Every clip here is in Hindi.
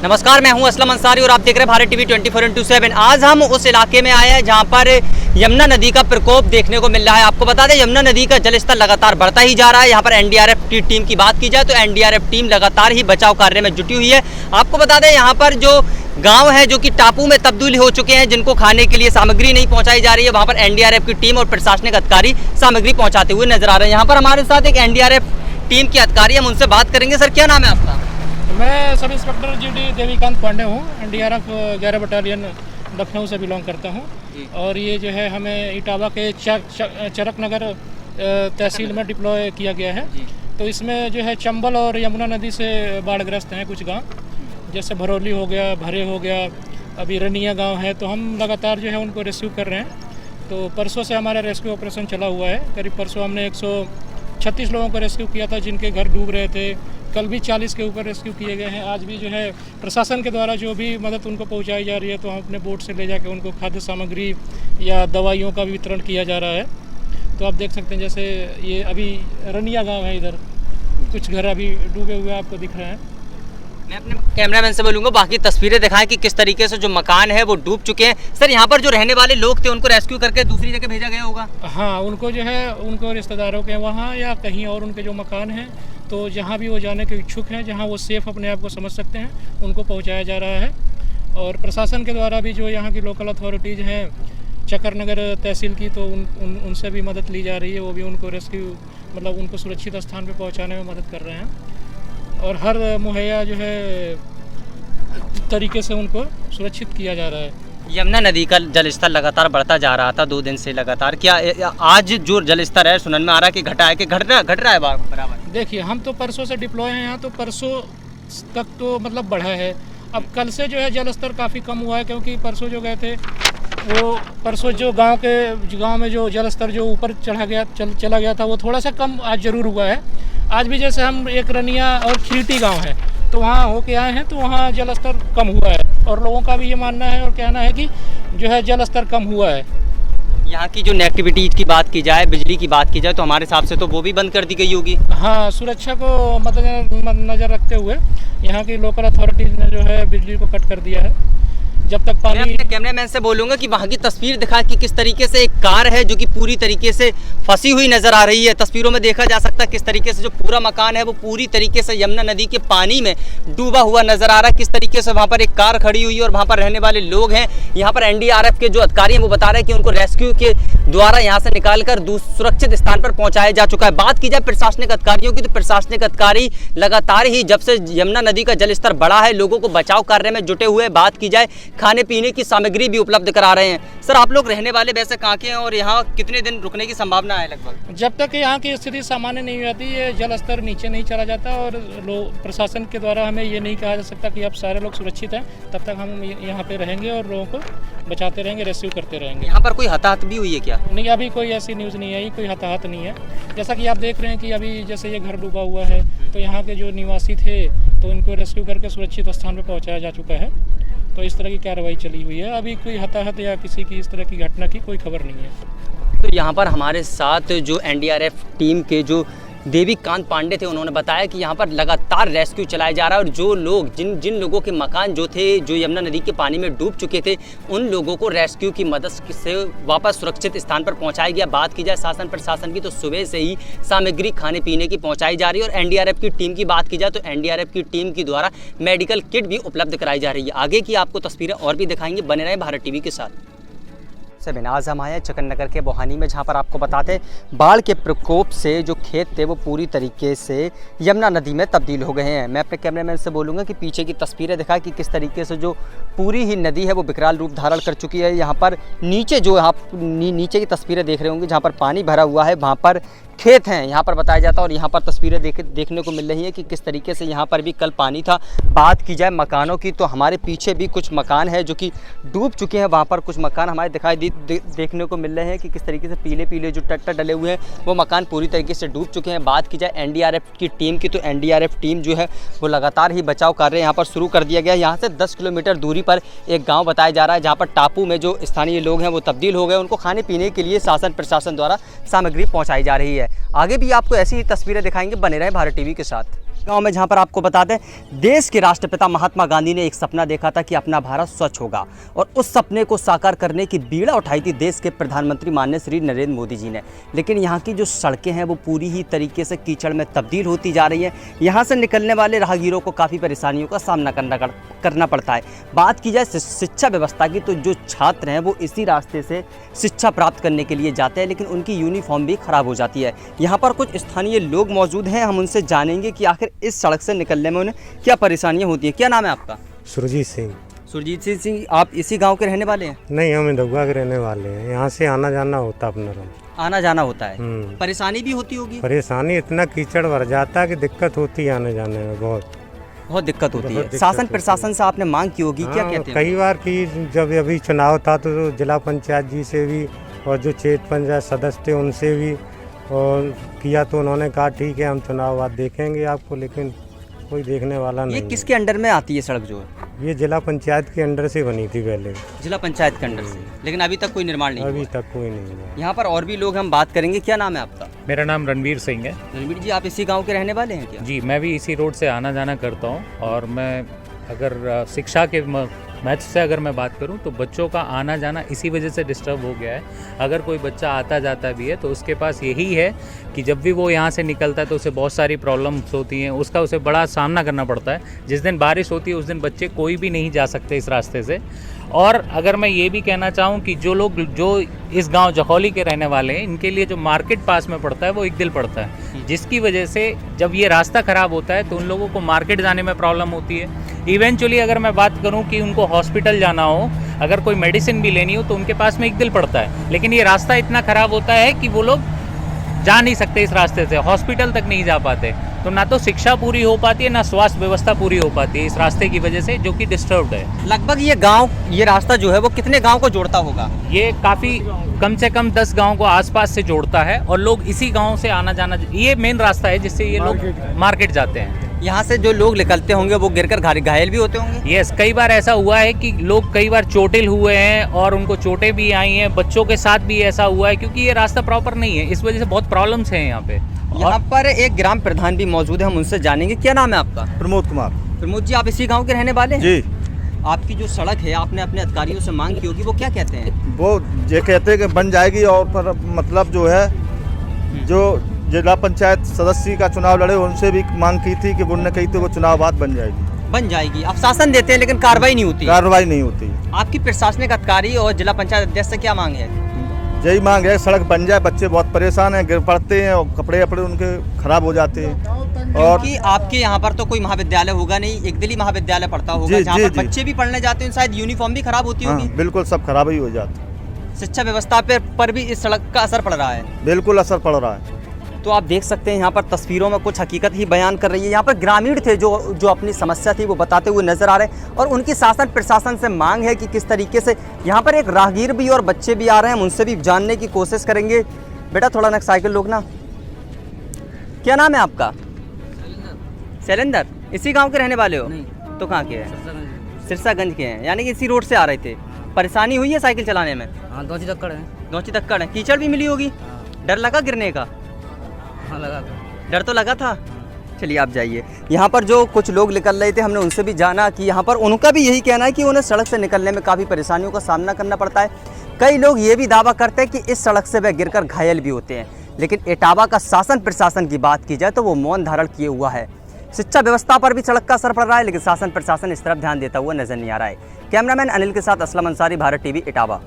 नमस्कार, मैं हूं असलम अंसारी और आप देख रहे हैं भारत टीवी 24/7। आज हम उस इलाके में आए हैं जहां पर यमुना नदी का प्रकोप देखने को मिल रहा है। आपको बता दें, यमुना नदी का जलस्तर लगातार बढ़ता ही जा रहा है। यहां पर एनडीआरएफ की टीम की बात की जाए तो एनडीआरएफ टीम लगातार ही बचाव कार्य में जुटी हुई है। आपको बता दें, यहाँ पर जो गांव है जो कि टापू में तब्दील हो चुके हैं, जिनको खाने के लिए सामग्री नहीं पहुंचाई जा रही है, वहां पर एनडीआरएफ की टीम और प्रशासनिक अधिकारी सामग्री पहुंचाते हुए नजर आ रहे हैं। यहाँ पर हमारे साथ एक एनडीआरएफ टीम के अधिकारी, हम उनसे बात करेंगे। सर, क्या नाम है आपका? मैं सब इंस्पेक्टर जीडी देवीकांत पांडे हूँ। एनडीआरएफ 11 बटालियन लखनऊ से बिलोंग करता हूँ। और ये जो है हमें इटावा के चरक नगर तहसील में डिप्लॉय किया गया है। तो इसमें जो है चंबल और यमुना नदी से बाढ़ग्रस्त हैं कुछ गांव, जैसे भरौली हो गया, भरे हो गया, अभी रनिया गांव है। तो हम लगातार जो है उनको रेस्क्यू कर रहे हैं। तो परसों से हमारा रेस्क्यू ऑपरेशन चला हुआ है। करीब परसों हमने 136 लोगों को रेस्क्यू किया था जिनके घर डूब रहे थे। कल भी 40 के ऊपर रेस्क्यू किए गए हैं। आज भी जो है प्रशासन के द्वारा जो भी मदद उनको पहुंचाई जा रही है, तो हम अपने बोट से ले जाके उनको खाद्य सामग्री या दवाइयों का भी वितरण किया जा रहा है। तो आप देख सकते हैं, जैसे ये अभी रनिया गांव है, इधर कुछ घर अभी डूबे हुए आपको दिख रहे हैं। मैं अपने कैमरामैन से बोलूँगा बाकी तस्वीरें दिखाएं कि किस तरीके से जो मकान है वो डूब चुके हैं। सर, यहाँ पर जो रहने वाले लोग थे उनको रेस्क्यू करके दूसरी जगह भेजा गया होगा? हाँ, उनको जो है उनको रिश्तेदारों के वहाँ या कहीं और उनके जो मकान हैं, तो जहाँ भी वो जाने के इच्छुक हैं, जहाँ वो सेफ़ अपने आप को समझ सकते हैं, उनको पहुँचाया जा रहा है। और प्रशासन के द्वारा भी जो यहाँ की लोकल अथॉरिटीज़ हैं, चकर नगर तहसील की, तो उनसे भी मदद ली जा रही है। वो भी उनको रेस्क्यू मतलब उनको सुरक्षित स्थान पर पहुँचाने में मदद कर रहे हैं। और हर मुहैया जो है तरीके से उनको सुरक्षित किया जा रहा है। यमुना नदी का जलस्तर लगातार बढ़ता जा रहा था 2 दिन से लगातार। क्या आज जो जलस्तर है सुनने में आ रहा है कि घटा है, कि घट रहा है बराबर? देखिए, हम तो परसों से डिप्लॉय हैं यहाँ, तो परसों तक तो मतलब बढ़ा है। अब कल से जो है जलस्तर काफ़ी कम हुआ है, क्योंकि परसों जो गए थे वो परसों जो गांव में जो जलस्तर जो ऊपर चला गया था, वो थोड़ा सा कम आज ज़रूर हुआ है। आज भी जैसे हम एक रनिया और खीरटी गांव है, तो वहाँ होके आए हैं, तो वहाँ जलस्तर कम हुआ है। और लोगों का भी ये मानना है और कहना है कि जो है जलस्तर कम हुआ है। यहाँ की जो नेगेटिविटीज की बात की जाए, बिजली की बात की जाए, तो हमारे हिसाब से तो वो भी बंद कर दी गई होगी। हाँ, सुरक्षा को मद्देनजर रखते हुए यहाँ की लोकल अथॉरिटीज़ ने जो है बिजली को कट कर दिया है जब तक पानी। मैं अपने कैमरामैन से बोलूँगा कि वहाँ की तस्वीर दिखा कि किस तरीके से एक कार है जो कि पूरी तरीके से फंसी हुई नज़र आ रही है। तस्वीरों में देखा जा सकता है किस तरीके से जो पूरा मकान है वो पूरी तरीके से यमुना नदी के पानी में डूबा हुआ नज़र आ रहा है। किस तरीके से वहाँ पर एक कार खड़ी हुई है और वहाँ पर रहने वाले लोग हैं। यहाँ पर एनडीआरएफ के जो अधिकारी हैं वो बता रहे हैं कि उनको रेस्क्यू के द्वारा यहाँ से निकाल कर सुरक्षित स्थान पर पहुँचाया जा चुका है। बात की जाए प्रशासनिक अधिकारियों की, तो प्रशासनिक अधिकारी लगातार ही जब से यमुना नदी का जलस्तर बढ़ा है, लोगों को बचाव कार्य में जुटे हुए। बात की जाए, खाने पीने की सामग्री भी उपलब्ध करा रहे हैं। सर, आप लोग रहने वाले वैसे कहाँ के हैं और यहाँ कितने दिन रुकने की संभावना है लगभग? जब तक यहाँ की स्थिति सामान्य नहीं होती, ये जल स्तर नीचे नहीं चला जाता और प्रशासन के द्वारा हमें ये नहीं कहा जा सकता कि अब सारे लोग सुरक्षित हैं, तब तक हम यहाँ पे रहेंगे और लोगों को बचाते रहेंगे, रेस्क्यू करते रहेंगे। यहाँ पर कोई हताहत भी हुई है क्या? नहीं, अभी कोई ऐसी न्यूज़ नहीं आई, कोई हताहत नहीं है। जैसा कि आप देख रहे हैं कि अभी जैसे ये घर डूबा हुआ है, तो यहाँ के जो निवासी थे तो इनको रेस्क्यू करके सुरक्षित स्थान पर पहुँचाया जा चुका है। तो इस तरह की कार्रवाई चली हुई है। अभी कोई हताहत या किसी की इस तरह की घटना की कोई खबर नहीं है। तो यहाँ पर हमारे साथ जो एनडीआरएफ टीम के जो देवीकांत पांडे थे, उन्होंने बताया कि यहाँ पर लगातार रेस्क्यू चलाया जा रहा है और जो लोग जिन लोगों के मकान जो थे जो यमुना नदी के पानी में डूब चुके थे, उन लोगों को रेस्क्यू की मदद से वापस सुरक्षित स्थान पर पहुँचाया गया। बात की जाए शासन प्रशासन की, तो सुबह से ही सामग्री खाने पीने की पहुँचाई जा रही है। और एनडीआरएफ की टीम की बात की जाए तो एनडीआरएफ की टीम के द्वारा मेडिकल किट भी उपलब्ध कराई जा रही है। आगे की आपको तस्वीरें और भी दिखाएंगे, बने रहें भारत टीवी के साथ। आज हम आए चकन नगर के बोहानी में, जहाँ पर आपको बताते बाढ़ के प्रकोप से जो खेत थे वो पूरी तरीके से यमुना नदी में तब्दील हो गए हैं। मैं अपने कैमरामैन से बोलूँगा कि पीछे की तस्वीरें दिखाएं कि किस तरीके से जो पूरी ही नदी है वो विकराल रूप धारण कर चुकी है। यहाँ पर नीचे जो आप नीचे की तस्वीरें देख रहे होंगे, जहाँ पर पानी भरा हुआ है वहाँ पर खेत हैं, यहाँ पर बताया जाता है। और यहाँ पर तस्वीरें देखने को मिल रही है कि किस तरीके से यहाँ पर भी कल पानी था। बात की जाए मकानों की, तो हमारे पीछे भी कुछ मकान है जो कि डूब चुके हैं। वहाँ पर कुछ मकान हमारे देखने को मिल रहे हैं कि किस तरीके से पीले पीले जो ट्रैक्टर डले हुए हैं वो मकान पूरी तरीके से डूब चुके हैं। बात की जाए एनडीआरएफ की टीम की, तो एनडीआरएफ टीम जो है वो लगातार ही बचाव कार्य यहाँ पर शुरू कर दिया गया है। यहाँ से 10 किलोमीटर दूरी पर एक गाँव बताया जा रहा है, जहाँ पर टापू में जो स्थानीय लोग हैं वो तब्दील हो गए। उनको खाने पीने के लिए शासन प्रशासन द्वारा सामग्री पहुँचाई जा रही है। आगे भी आपको ऐसी ही तस्वीरें दिखाएंगे, बने रहें भारत टीवी के साथ। गांव में जहां पर आपको बता दें, देश के राष्ट्रपिता महात्मा गांधी ने एक सपना देखा था कि अपना भारत स्वच्छ होगा, और उस सपने को साकार करने की बीड़ा उठाई थी देश के प्रधानमंत्री माननीय श्री नरेंद्र मोदी जी ने। लेकिन यहां की जो सड़कें हैं वो पूरी ही तरीके से कीचड़ में तब्दील होती जा रही हैं। यहां से निकलने वाले राहगीरों को काफ़ी परेशानियों का सामना करना पड़ता है। बात की जाए शिक्षा व्यवस्था की, तो जो छात्र हैं वो इसी रास्ते से शिक्षा प्राप्त करने के लिए जाते हैं, लेकिन उनकी यूनिफॉर्म भी खराब हो जाती है। यहाँ पर कुछ स्थानीय लोग मौजूद हैं, हम उनसे जानेंगे कि आखिर इस सड़क से निकलने में उन्हें क्या परेशानियाँ होती हैं। क्या नाम है आपका? सुरजीत सिंह। सुरजीत सिंह, आप इसी गांव के रहने वाले हैं? नहीं, हम इंदौगा के रहने वाले हैं। यहाँ से आना जाना होता अपना रोज। आना जाना होता है। परेशानी भी होती होगी? परेशानी इतना कीचड़ भर जाता है कि दिक्कत होती है आने जाने में, बहुत दिक्कत होती है। शासन प्रशासन से आपने मांग की होगी, क्या कहते हैं? कई बार की, जब अभी चुनाव था तो जिला पंचायत जी से भी और जो क्षेत्र पंचायत सदस्य थे उनसे भी और किया, तो उन्होंने कहा ठीक है हम चुनाव बाद देखेंगे आपको, लेकिन कोई देखने वाला नहीं। ये किसके अंडर में आती है सड़क जो है? ये जिला पंचायत के अंडर से बनी थी पहले। जिला पंचायत के अंडर से, लेकिन अभी तक कोई निर्माण नहीं? अभी तक कोई नहीं हुआ। यहाँ पर और भी लोग, हम बात करेंगे। क्या नाम है आपका? मेरा नाम रणवीर सिंह है। रणवीर जी, आप इसी गांव के रहने वाले हैं क्या? जी, मैं भी इसी रोड से आना जाना करता हूँ। और मैं अगर शिक्षा के महत्व से अगर मैं बात करूं तो बच्चों का आना जाना इसी वजह से डिस्टर्ब हो गया है। अगर कोई बच्चा आता जाता भी है तो उसके पास यही है कि जब भी वो यहाँ से निकलता है तो उसे बहुत सारी प्रॉब्लम्स होती हैं, उसका उसे बड़ा सामना करना पड़ता है। जिस दिन बारिश होती है उस दिन बच्चे कोई भी नहीं जा सकते इस रास्ते से। और अगर मैं ये भी कहना चाहूँ कि जो लोग जो इस गांव जखौली के रहने वाले हैं, इनके लिए जो मार्केट पास में पड़ता है वो एक दिल पड़ता है, जिसकी वजह से जब ये रास्ता ख़राब होता है तो उन लोगों को मार्केट जाने में प्रॉब्लम होती है। इवेंचुअली अगर मैं बात करूं कि उनको हॉस्पिटल जाना हो, अगर कोई मेडिसिन भी लेनी हो तो उनके पास में एक दिल पड़ता है, लेकिन ये रास्ता इतना ख़राब होता है कि वो लोग जा नहीं सकते इस रास्ते से, हॉस्पिटल तक नहीं जा पाते। तो ना तो शिक्षा पूरी हो पाती है, ना स्वास्थ्य व्यवस्था पूरी हो पाती है इस रास्ते की वजह से, जो कि डिस्टर्ब्ड है। लगभग ये रास्ता जो है वो कितने गांव को जोड़ता होगा? ये काफ़ी कम से कम 10 गांव को आसपास से जोड़ता है, और लोग इसी गांव से आना जाना, ये मेन रास्ता है जिससे ये लोग मार्केट जाते हैं। यहाँ से जो लोग निकलते होंगे वो गिरकर घायल भी होते होंगे? यस, कई बार ऐसा हुआ है कि लोग कई बार चोटिल हुए हैं और उनको चोटें भी आई हैं। बच्चों के साथ भी ऐसा हुआ है, क्योंकि ये रास्ता प्रॉपर नहीं है, इस वजह से बहुत प्रॉब्लम्स हैं यहाँ पे। यहाँ पर एक ग्राम प्रधान भी मौजूद है, हम उनसे जानेंगे। क्या नाम है आपका? प्रमोद कुमार। प्रमोद जी, आप इसी गाँव के रहने वाले हैं? जी। आपकी जो सड़क है, आपने अपने अधिकारियों से मांग की होगी, वो क्या कहते हैं? वो ये कहते हैं कि बन जाएगी, और पर मतलब जो है जो जिला पंचायत सदस्य का चुनाव लड़े उनसे भी मांग की थी कि उन्होंने कही तो वो चुनाव बाद बन जाएगी। आप शासन देते हैं लेकिन कार्रवाई नहीं होती? कार्रवाई नहीं होती। आपकी प्रशासनिक अधिकारी और जिला पंचायत अध्यक्ष से क्या मांग है? यही मांग है, सड़क बन जाए। बच्चे बहुत परेशान हैं, गिर पड़ते हैं और कपड़े उनके खराब हो जाते हैं। और क्योंकि आपके यहाँ पर तो कोई महाविद्यालय होगा नहीं, एक दिल्ली महाविद्यालय पढ़ता होगा, जहाँ पर बच्चे भी पढ़ने जाते हैं, शायद यूनिफॉर्म भी खराब होती होगी। बिल्कुल, सब खराब ही हो जाता। शिक्षा व्यवस्था पर भी इस सड़क का असर पड़ रहा है? बिल्कुल असर पड़ रहा है। तो आप देख सकते हैं यहाँ पर तस्वीरों में कुछ हकीकत ही बयान कर रही है। यहाँ पर ग्रामीण थे जो अपनी समस्या थी वो बताते हुए नजर आ रहे हैं, और उनकी शासन प्रशासन से मांग है कि किस तरीके से यहाँ पर एक राहगीर भी और बच्चे भी आ रहे हैं, हम उनसे भी जानने की कोशिश करेंगे। बेटा थोड़ा नक साइकिल लोग ना। क्या नाम है आपका? शैलेंद्र। इसी गाँव के रहने वाले हो? नहीं। तो कहाँ के हैं? सिरसागंज के हैं, यानी कि इसी रोड से आ रहे थे। परेशानी हुई है साइकिल चलाने में? हाँ, दो तक्कड़ है। कीचड़ भी मिली होगी? डर लगा गिरने का? हाँ, लगा। डर तो लगा था। चलिए आप जाइए। यहाँ पर जो कुछ लोग निकल रहे थे, हमने उनसे भी जाना कि यहाँ पर उनका भी यही कहना है कि उन्हें सड़क से निकलने में काफ़ी परेशानियों का सामना करना पड़ता है। कई लोग ये भी दावा करते हैं कि इस सड़क से वे गिरकर घायल भी होते हैं, लेकिन इटावा का शासन प्रशासन की बात की जाए तो वो मौन धारण किए हुआ है। शिक्षा व्यवस्था पर भी सड़क का असर पड़ रहा है, लेकिन शासन प्रशासन इस तरफ ध्यान देता हुआ नजर नहीं आ रहा है। कैमरामैन अनिल के साथ असलम अंसारी, भारत टीवी, इटावा।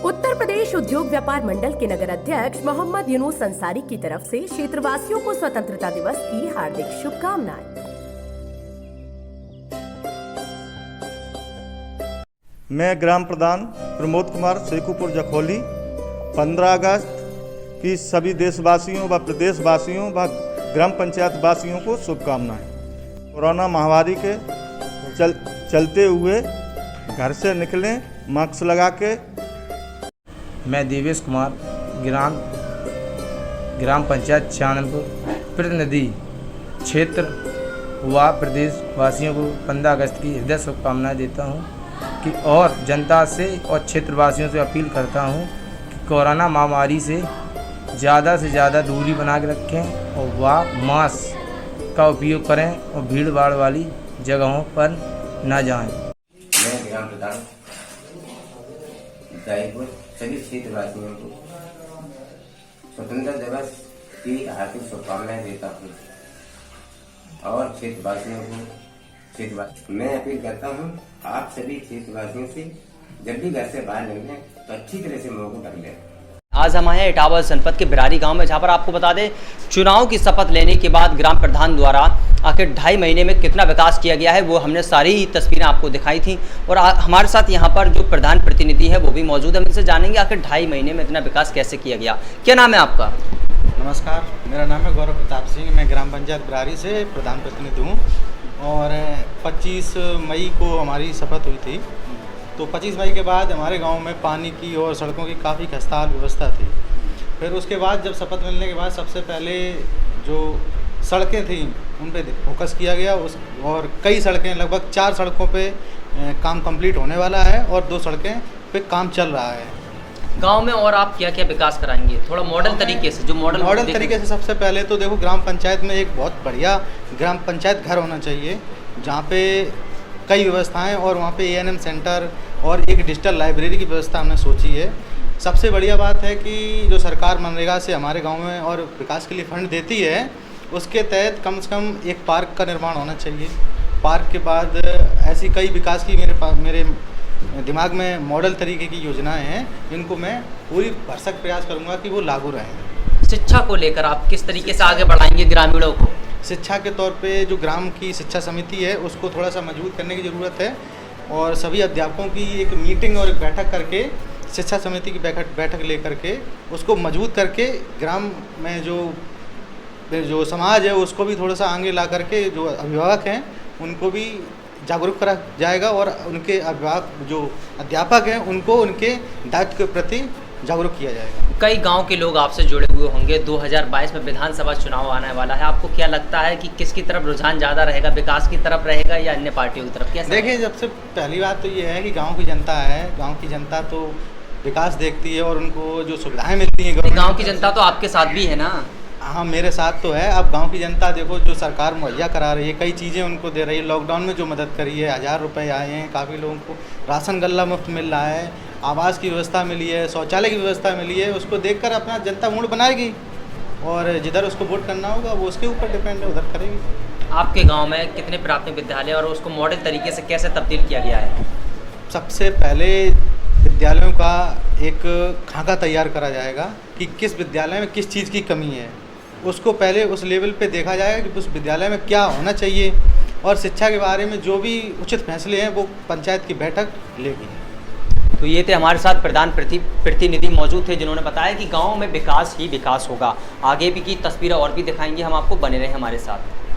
उत्तर प्रदेश उद्योग व्यापार मंडल के नगर अध्यक्ष मोहम्मद यूनुस अंसारी की तरफ से क्षेत्रवासियों को स्वतंत्रता दिवस की हार्दिक शुभकामनाएं। मैं ग्राम प्रधान प्रमोद कुमार, शेखुपुर जखौली, 15 अगस्त की सभी देशवासियों व प्रदेशवासियों व ग्राम पंचायत वासियों को शुभकामनाएं। कोरोना महामारी के चलते हुए घर से निकलें मास्क लगा के। मैं देवेश कुमार, ग्राम पंचायत चानलपुर प्रतिनिधि क्षेत्र व प्रदेश वासियों को 15 अगस्त की हृदय शुभकामनाएं देता हूं कि और जनता से और क्षेत्रवासियों से अपील करता हूं कि कोरोना महामारी से ज़्यादा से ज़्यादा दूरी बना के रखें और वह मास्क का उपयोग करें और भीड़ भाड़ वाली जगहों पर न जाएं। मैं ग्राम प्रधान गायकपुर सभी क्षेत्रवासियों को स्वतंत्रता दिवस की हार्दिक शुभकामनाएं देता हूँ और क्षेत्रवासियों को मैं अपील करता हूँ आप सभी क्षेत्रवासियों से जब भी घर से बाहर निकलें तो अच्छी तरह से मुंह को ढक लें। आज हम आए हैं इटावा जनपद के बिरारी गांव में, जहां पर आपको बता दें चुनाव की शपथ लेने के बाद ग्राम प्रधान द्वारा आखिर 2.5 महीने में कितना विकास किया गया है वो हमने सारी तस्वीरें आपको दिखाई थी। और हमारे साथ यहां पर जो प्रधान प्रतिनिधि है वो भी मौजूद है, हम इनसे जानेंगे आखिर 2.5 महीने में इतना विकास कैसे किया गया। क्या नाम है आपका? नमस्कार, मेरा नाम है गौरव प्रताप सिंह। मैं ग्राम पंचायत बिरारी से प्रधान प्रतिनिधि हूँ और 25 मई को हमारी शपथ हुई थी। तो 25 मई के बाद हमारे गांव में पानी की और सड़कों की काफ़ी खस्ताहाल व्यवस्था थी। फिर उसके बाद जब शपथ मिलने के बाद सबसे पहले जो सड़कें थी उन पे फोकस किया गया और कई सड़कें, लगभग 4 सड़कों पे काम कंप्लीट होने वाला है और 2 सड़कें पे काम चल रहा है। गांव में और आप क्या क्या विकास कराएंगे थोड़ा मॉडल तरीके से? जो मॉडल तरीके से सबसे पहले तो देखो, ग्राम पंचायत में एक बहुत बढ़िया ग्राम पंचायत घर होना चाहिए जहाँ पे कई व्यवस्थाएं और वहाँ पे ANM सेंटर और एक डिजिटल लाइब्रेरी की व्यवस्था हमने सोची है। सबसे बढ़िया बात है कि जो सरकार मनरेगा से हमारे गांव में और विकास के लिए फंड देती है, उसके तहत कम से कम एक पार्क का निर्माण होना चाहिए। पार्क के बाद ऐसी कई विकास की मेरे दिमाग में मॉडल तरीके की योजनाएं हैं, जिनको मैं पूरी भरसक प्रयास करूंगा कि वो लागू रहें। शिक्षा को लेकर आप किस तरीके से आगे बढ़ाएंगे ग्रामीणों को? शिक्षा के तौर पे जो ग्राम की शिक्षा समिति है उसको थोड़ा सा मजबूत करने की ज़रूरत है और सभी अध्यापकों की एक मीटिंग और एक बैठक करके, शिक्षा समिति की बैठक ले करके उसको मजबूत करके ग्राम में जो समाज है उसको भी थोड़ा सा आगे ला करके जो अभिभावक हैं उनको भी जागरूक करा जाएगा और उनके अभिभावक जो अध्यापक हैं उनको उनके दायित्व के प्रति जागरूक किया जाएगा। कई गांव के लोग आपसे जुड़े हुए होंगे, 2022 में विधानसभा चुनाव आने वाला है, आपको क्या लगता है कि किसकी तरफ रुझान ज़्यादा रहेगा, विकास की तरफ रहेगा या अन्य पार्टियों की तरफ? क्या देखिए, सबसे पहली बात तो ये है कि गाँव की जनता है, गाँव की जनता तो विकास देखती है और उनको जो सुविधाएँ मिलती हैं। गाँव की जनता तो आपके साथ भी है ना? हाँ, मेरे साथ तो है। अब गांव की जनता देखो, जो सरकार मुहैया करा रही है, कई चीज़ें उनको दे रही है। लॉकडाउन में जो मदद करी है, 1000 रुपये आए हैं, काफ़ी लोगों को राशन गल्ला मुफ्त मिल रहा है, आवास की व्यवस्था मिली है, शौचालय की व्यवस्था मिली है। उसको देखकर अपना जनता मूड बनाएगी और जिधर उसको वोट करना होगा वो उसके ऊपर डिपेंड है, उधर करेगी। आपके गाँव में कितने प्राथमिक विद्यालय और उसको मॉडल तरीके से कैसे तब्दील किया गया है? सबसे पहले विद्यालयों का एक खाका तैयार करा जाएगा कि किस विद्यालय में किस चीज़ की कमी है। उसको पहले उस लेवल पे देखा जाएगा कि उस विद्यालय में क्या होना चाहिए और शिक्षा के बारे में जो भी उचित फैसले हैं वो पंचायत की बैठक लेगी। तो ये थे हमारे साथ प्रधान प्रतिनिधि मौजूद थे, जिन्होंने बताया कि गांव में विकास ही विकास होगा। आगे भी की तस्वीरें और भी दिखाएंगे हम आपको, बने रहे हमारे साथ।